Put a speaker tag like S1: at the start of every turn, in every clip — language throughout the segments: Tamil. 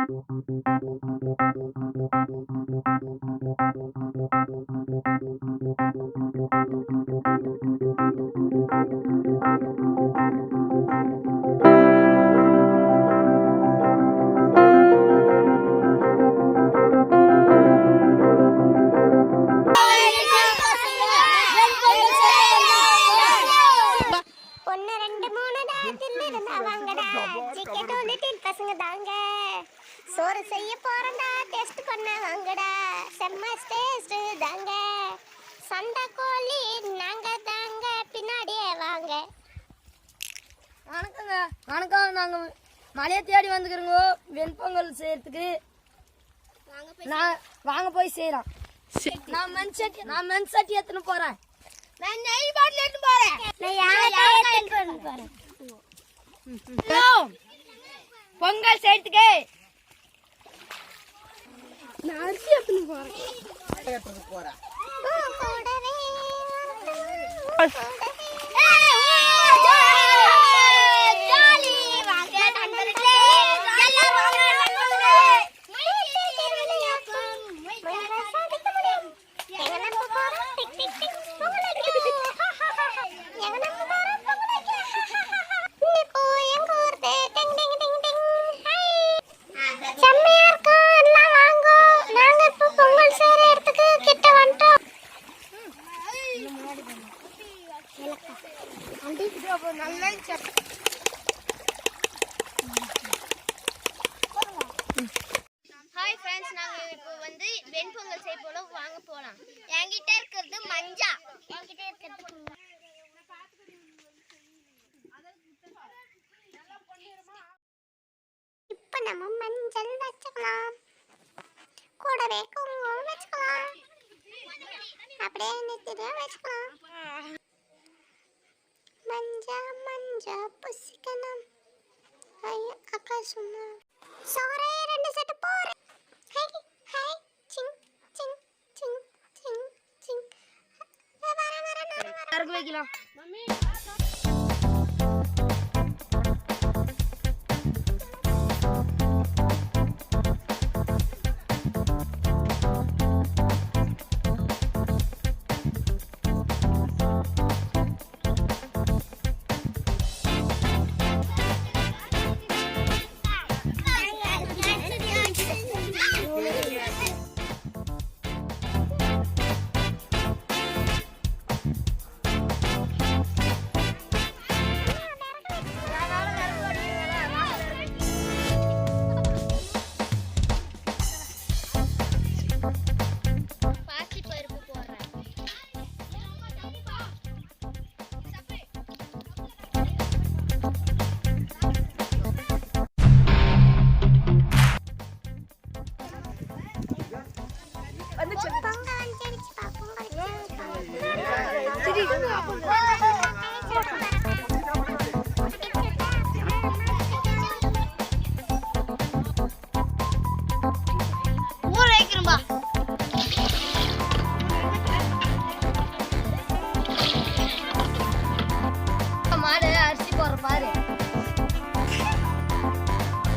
S1: Gk2 Little பசங்க தாங்க சோறு செய்ய போறடா டெஸ்ட் பண்ண வாங்கடா செம்ம டேஸ்ட் தாங்க சண்டை கோழி நாங்க தாங்க பின்னாடியே வாங்க.
S2: வணக்கங்க. வணக்கம். நாங்க மலையை தேடி வந்துக்கிறோங்க வெண்பொங்கல் செய்யறதுக்கு. வாங்க போய் செய்யலாம். நான் மண் சட்டி எடுத்துன்னு போறேன்.
S1: நான் நெய் பாட்டில் எடுத்து போறேன். நான் யாரை எடுத்து போறேன்.
S2: பொங்கல் செய்யறதுக்கு நான் அரிசி எடுத்துன்னு போறேன்.
S1: ஹாய் ஃப்ரெண்ட்ஸ், நாங்கள் இப்போ வந்து வெண்பொங்கல் செய்ய போகிறோம். வாங்க போகலாம். என்கிட்ட இருக்கிறது மஞ்சா. என்கிட்ட இருக்கிறது இப்போ நம்ம மஞ்சள் வச்சுக்கலாம், கூடவே குங்குமம் வச்சுக்கலாம், அப்படியே நெத்தில வச்சுக்கலாம். மஞ்சா மஞ்சா புசிக்கணும். ஐயோ அக்கா சொன்னா சோரே 2 செட் போறேன். ஹை ஹை சிங் சிங் சிங் சிங் சிங் வர
S2: வைக்கலாம். மாடு அரிசி போடுற பாரு.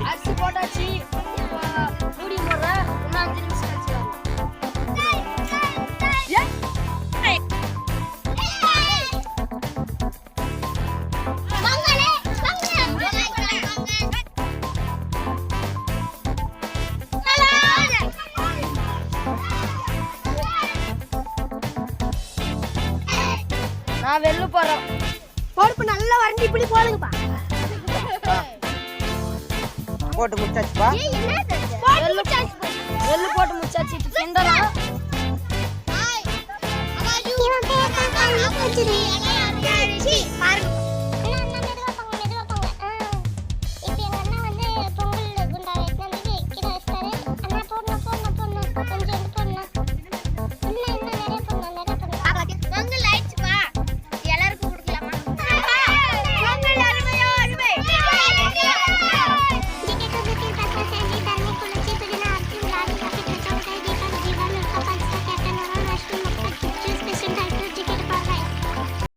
S2: அரிசி போட்டாச்சு. மூடி போடுற இன்னும் 5 நிமிஷம் கழிச்சு நான் வெள்ளு போறேன். பருப்பு நல்லா வறண்டி இப்படி போடுங்கப்பா.
S3: போட்டு முச்சாச்சுப்பா.
S2: வெள்ளு போட்டு முச்சாச்சு. கிண்டலாம்.
S1: பாருங்க